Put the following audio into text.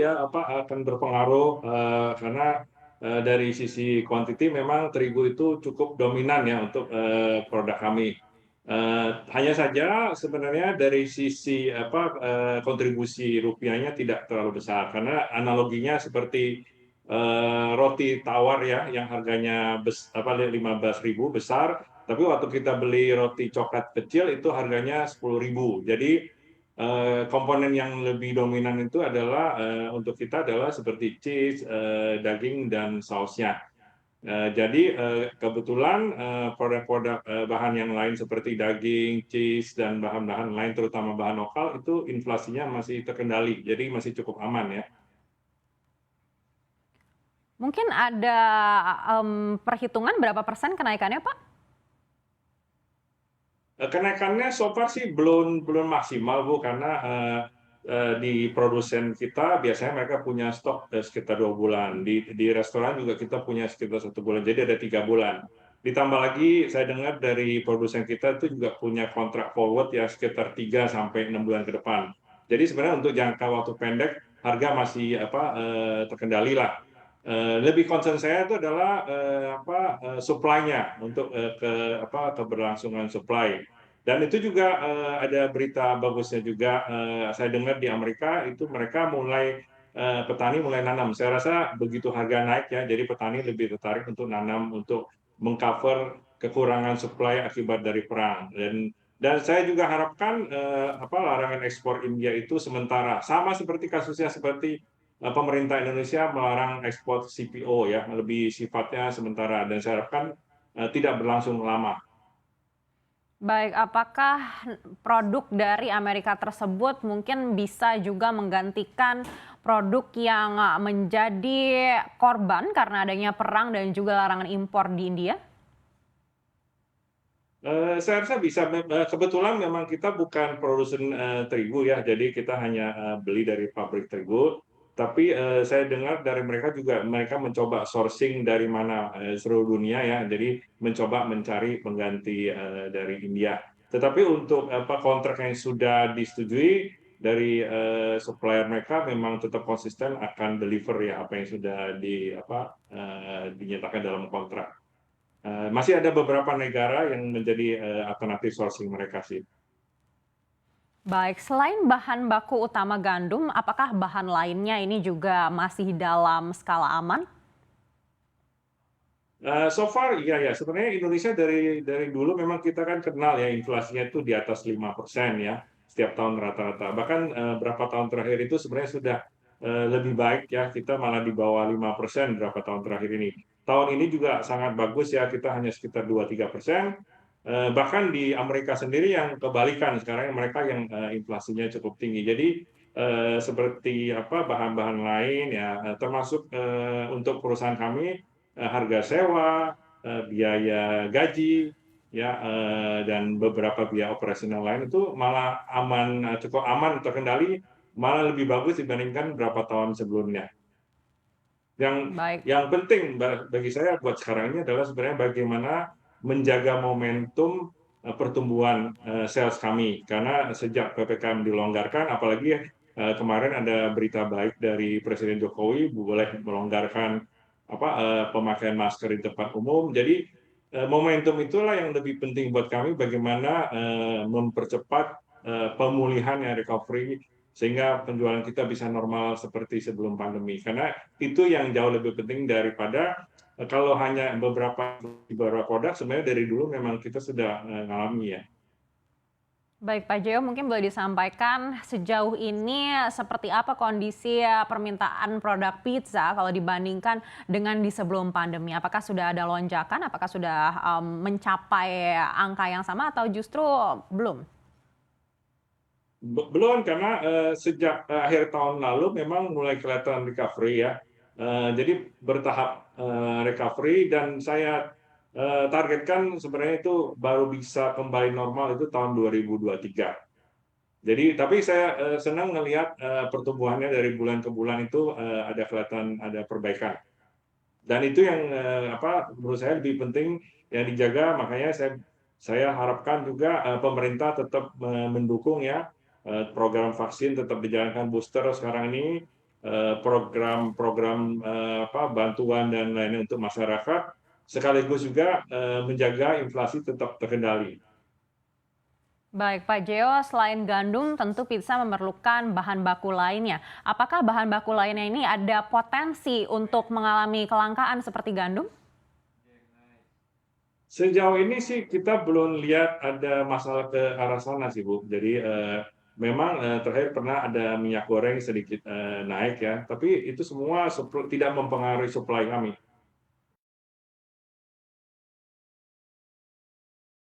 akan berpengaruh, karena dari sisi kuantiti memang terigu itu cukup dominan ya untuk produk kami. Hanya saja sebenarnya dari sisi kontribusi rupiahnya tidak terlalu besar karena analoginya seperti roti tawar ya yang harganya 15.000 besar, tapi waktu kita beli roti coklat kecil itu harganya 10.000. Jadi komponen yang lebih dominan itu adalah untuk kita adalah seperti cheese, daging dan sausnya. Jadi kebetulan produk-produk bahan yang lain seperti daging, cheese dan bahan-bahan lain terutama bahan lokal itu inflasinya masih terkendali, jadi masih cukup aman ya. Mungkin ada perhitungan berapa persen kenaikannya, Pak? Kenaikannya so far sih belum belum maksimal Bu karena di produsen kita biasanya mereka punya stok sekitar 2 bulan. Di restoran juga kita punya sekitar 1 bulan, jadi ada 3 bulan. Ditambah lagi saya dengar dari produsen kita itu juga punya kontrak forward ya sekitar 3 sampai 6 bulan ke depan. Jadi sebenarnya untuk jangka waktu pendek harga masih terkendali lah. Lebih concern saya itu adalah supply-nya untuk keberlangsungan supply. Dan itu juga ada berita bagusnya juga. Saya dengar di Amerika itu mereka mulai petani mulai nanam. Saya rasa begitu harga naik ya, jadi petani lebih tertarik untuk nanam untuk mengcover kekurangan supply akibat dari perang. Dan saya juga harapkan larangan ekspor India itu sementara. Sama seperti kasusnya seperti pemerintah Indonesia melarang ekspor CPO ya, lebih sifatnya sementara dan saya harapkan tidak berlangsung lama. Baik, apakah produk dari Amerika tersebut mungkin bisa juga menggantikan produk yang menjadi korban karena adanya perang dan juga larangan impor di India? Saya rasa bisa. Kebetulan memang kita bukan produsen terigu ya, jadi kita hanya beli dari pabrik terigu. Tapi saya dengar dari mereka juga mereka mencoba sourcing dari mana seluruh dunia ya, jadi mencoba mencari pengganti dari India. Tetapi untuk kontrak yang sudah disetujui dari supplier mereka memang tetap konsisten akan deliver ya apa yang sudah dinyatakan dalam kontrak. Masih ada beberapa negara yang menjadi alternatif sourcing mereka sih. Baik, selain bahan baku utama gandum, apakah bahan lainnya ini juga masih dalam skala aman? So far iya ya, sebenarnya Indonesia dari dulu memang kita kan kenal ya inflasinya itu di atas 5% ya setiap tahun rata-rata. Bahkan berapa tahun terakhir itu sebenarnya sudah lebih baik ya, kita malah di bawah 5% berapa tahun terakhir ini. Tahun ini juga sangat bagus ya, kita hanya sekitar 2-3%. Bahkan di Amerika sendiri yang kebalikan, sekarang mereka yang inflasinya cukup tinggi. Jadi seperti bahan-bahan lain ya, termasuk untuk perusahaan kami harga sewa, biaya gaji, ya dan beberapa biaya operasional lain itu malah cukup aman terkendali, malah lebih bagus dibandingkan beberapa tahun sebelumnya. Yang Baik. yang penting bagi saya buat sekarang ini adalah sebenarnya bagaimana menjaga momentum pertumbuhan sales kami karena sejak PPKM dilonggarkan, apalagi kemarin ada berita baik dari Presiden Jokowi boleh melonggarkan pemakaian masker di tempat umum. Jadi momentum itulah yang lebih penting buat kami bagaimana mempercepat pemulihan yang recovery sehingga penjualan kita bisa normal seperti sebelum pandemi. Karena itu yang jauh lebih penting daripada kalau hanya beberapa produk sebenarnya dari dulu memang kita sudah ngalami ya. Baik, Pak Jeo, mungkin boleh disampaikan sejauh ini seperti apa kondisi permintaan produk pizza kalau dibandingkan dengan di sebelum pandemi? Apakah sudah ada lonjakan? Apakah sudah mencapai angka yang sama atau justru belum? Belum karena sejak akhir tahun lalu memang mulai kelihatan recovery ya. Jadi bertahap recovery dan saya targetkan sebenarnya itu baru bisa kembali normal itu tahun 2023. Jadi tapi saya senang melihat pertumbuhannya dari bulan ke bulan itu ada kelihatan ada perbaikan. Dan itu yang menurut saya lebih penting yang dijaga, makanya saya harapkan juga pemerintah tetap mendukung ya program vaksin tetap dijalankan booster sekarang ini program-program bantuan dan lain-lain untuk masyarakat, sekaligus juga menjaga inflasi tetap terkendali. Baik, Pak Jeo, selain gandum, tentu pizza memerlukan bahan baku lainnya. Apakah bahan baku lainnya ini ada potensi untuk mengalami kelangkaan seperti gandum? Sejauh ini sih kita belum lihat ada masalah ke arah sana sih, Bu. Jadi memang terakhir pernah ada minyak goreng sedikit naik ya, tapi itu semua tidak mempengaruhi supply kami.